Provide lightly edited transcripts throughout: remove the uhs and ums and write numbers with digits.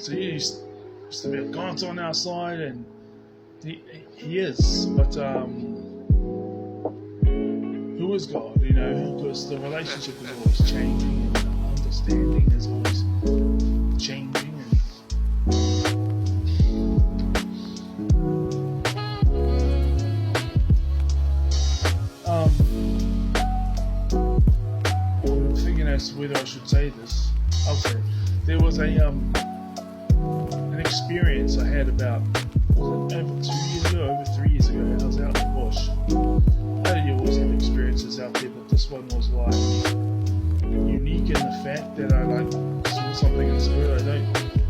So he used to be a God on our side, and he is. But who is God? Because the relationship is always changing, and the understanding is always changing. I'm thinking as to whether I should say this. Okay, there was an experience I had about over 2 years ago, over 3 years ago. I was out in the bush. I always have experiences out there, but this one was like unique in the fact that I saw something in the spirit.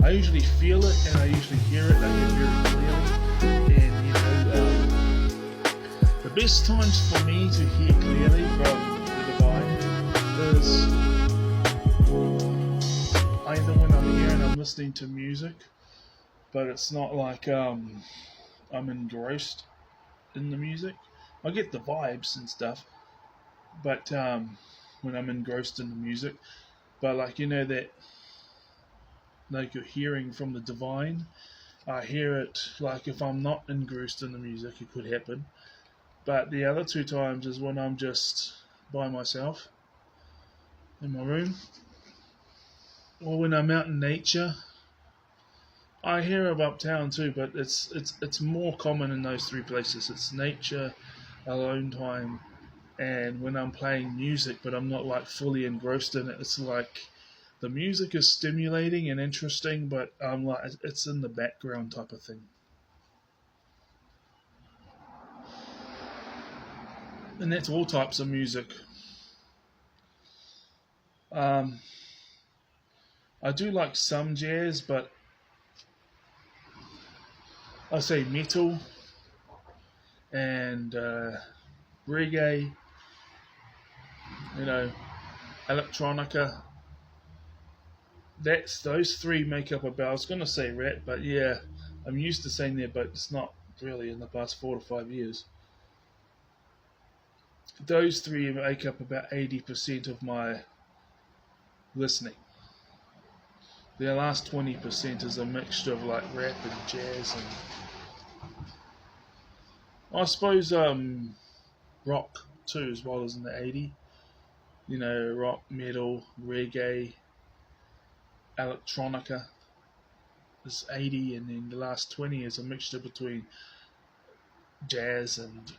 I usually feel it and I usually hear it. I hear it very clearly, and the best times for me to hear clearly from the divine is either when I'm here and I'm listening to music, but it's not like I'm engrossed in the music. I get the vibes and stuff, but when I'm engrossed in the music, but that like you're hearing from the divine, I hear it like if I'm not engrossed in the music, it could happen. But the other two times is when I'm just by myself in my room, or when I'm out in nature. I hear of uptown too, but it's more common in those three places. It's nature, alone time, and when I'm playing music, but I'm not like fully engrossed in it. It's like the music is stimulating and interesting, but I'm like it's in the background type of thing. And that's all types of music. I do like some jazz, but I say metal and reggae, electronica. Those three make up about. I was going to say rap, but yeah, I'm used to saying that, but it's not really in the past 4 to 5 years. Those three make up about 80% of my listening. The last 20% is a mixture of like rap and jazz, and I suppose rock too, as well as in the 80. Rock, metal, reggae, electronica is 80, and then the last 20 is a mixture between jazz and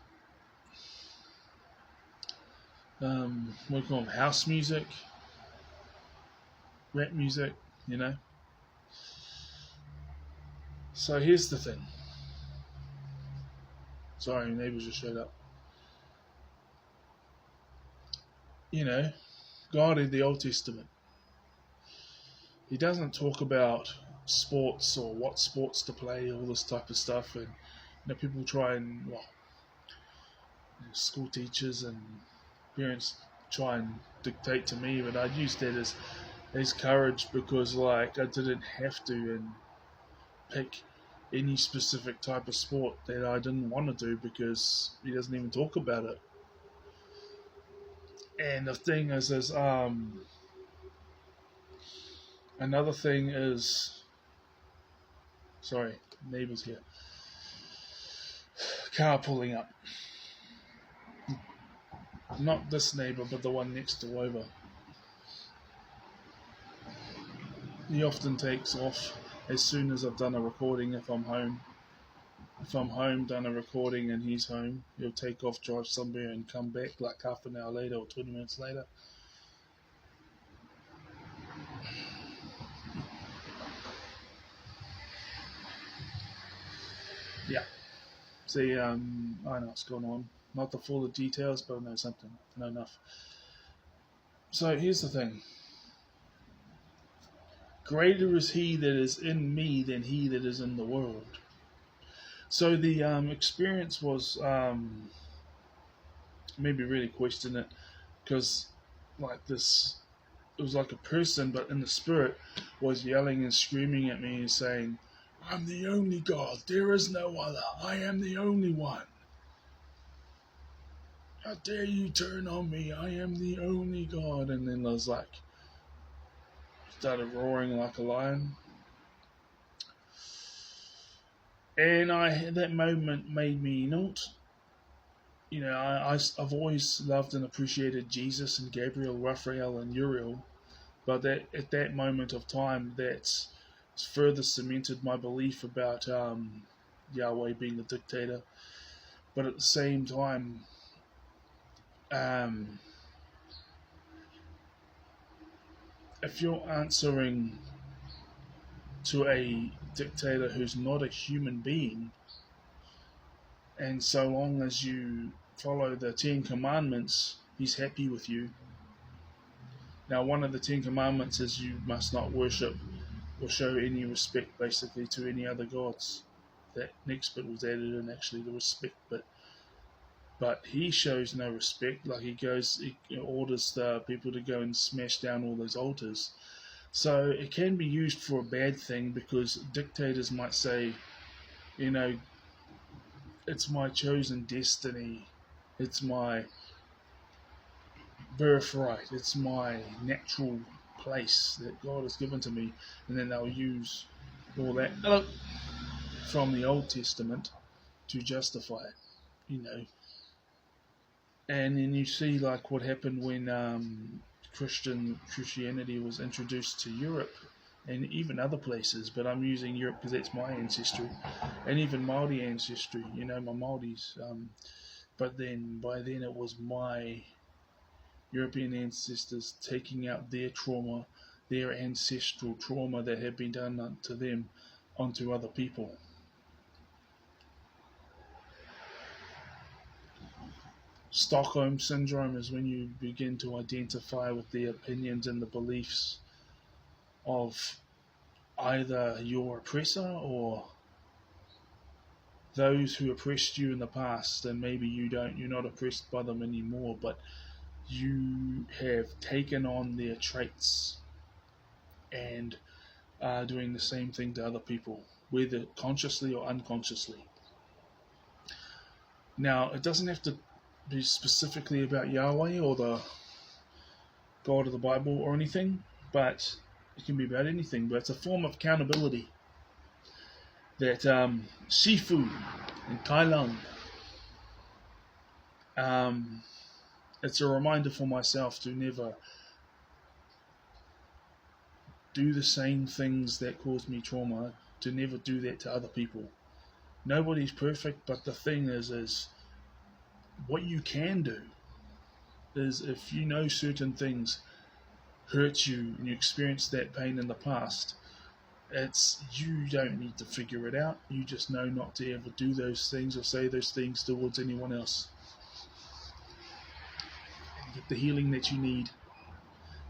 what do you call them, house music, rap music, So here's the thing. Sorry, neighbors just showed up. God in the Old Testament, he doesn't talk about sports or what sports to play, all this type of stuff, and people try and school teachers and parents try and dictate to me, but I use that as courage, because I didn't have to and pick any specific type of sport that I didn't want to do, because he doesn't even talk about it. And the thing is another thing is, sorry, neighbours here, car pulling up. Not this neighbour, but the one next to over. He often takes off as soon as I've done a recording. If I'm home, done a recording and he's home, he'll take off, drive somewhere and come back like half an hour later or 20 minutes later. Yeah. See, I know what's going on. Not the full of details, but I know something. I know enough. So here's the thing. Greater is he that is in me than he that is in the world. So the experience was, maybe really question it, because like this, it was like a person, but in the spirit, was yelling and screaming at me and saying, I'm the only God, there is no other, I am the only one. How dare you turn on me, I am the only God. And then I was started roaring like a lion. And that moment made me not, I've always loved and appreciated Jesus and Gabriel, Raphael, and Uriel, but that at that moment of time, that's further cemented my belief about Yahweh being a dictator. But at the same time, um, if you're answering to a dictator who's not a human being, and so long as you follow the Ten Commandments, he's happy with you. Now, one of the Ten Commandments is you must not worship or show any respect, basically, to any other gods. That next bit was added in, actually, the respect bit. But he shows no respect. Like he orders the people to go and smash down all those altars. So it can be used for a bad thing because dictators might say, you know, it's my chosen destiny, it's my birthright, it's my natural place that God has given to me, and then they'll use all that from the Old Testament to justify it, you know. And then you see like what happened when Christianity was introduced to Europe and even other places, but I'm using Europe because that's my ancestry, and even Maori ancestry. You know, my Maoris. But then by then it was my European ancestors taking out their trauma, their ancestral trauma that had been done to them, onto other people. Stockholm syndrome is when you begin to identify with the opinions and the beliefs of either your oppressor or those who oppressed you in the past, and maybe you're not oppressed by them anymore, but you have taken on their traits and are doing the same thing to other people, whether consciously or unconsciously. Now, it doesn't have to be specifically about Yahweh or the God of the Bible or anything, but it can be about anything. But it's a form of accountability that Shifu in Thailand, it's a reminder for myself to never do the same things that caused me trauma, to never do that to other people. Nobody's perfect, but the thing is what you can do is, if you know certain things hurt you and you experienced that pain in the past, it's, you don't need to figure it out. You just know not to ever do those things or say those things towards anyone else. And get the healing that you need.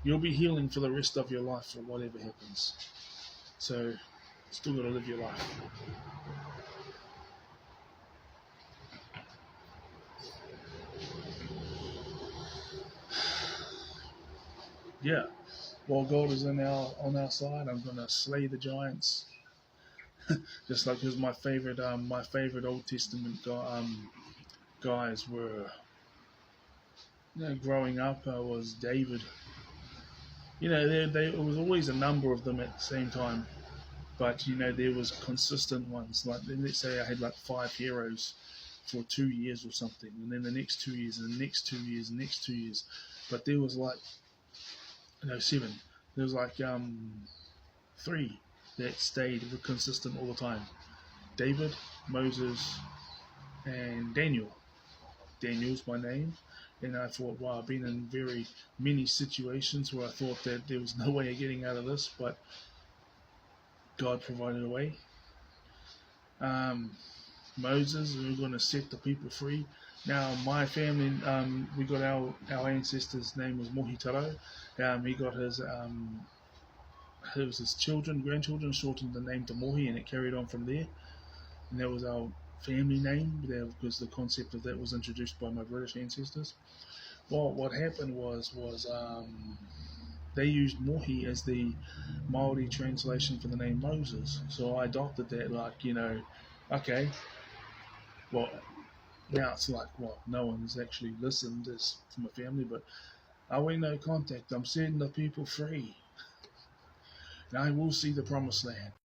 You'll be healing for the rest of your life or whatever happens. So, still got to live your life. Yeah. While God is on our side, I'm gonna slay the giants. Just like, because my favorite Old Testament guys were, growing up, was David. It was always a number of them at the same time, but there was consistent ones. Like, let's say I had like 5 heroes for 2 years or something, and then the next 2 years, and the next 2 years, and the next 2 years. But there was like, 7. There was like 3 that stayed consistent all the time: David, Moses, and Daniel. Daniel's my name. And I thought, wow, I've been in very many situations where I thought that there was no way of getting out of this, but God provided a way. Moses, we we're going to set the people free. Now, my family, we got our ancestor's name was Mohitaro. He got his grandchildren shortened the name to Mohi, and it carried on from there. And that was our family name, because the concept of that was introduced by my British ancestors. Well, what happened was they used Mohi as the Maori translation for the name Moses. So I adopted that, okay, well, now it's like, well, no one's actually listened as from my family, but I will no contact. I'm setting the people free, and I will see the promised land.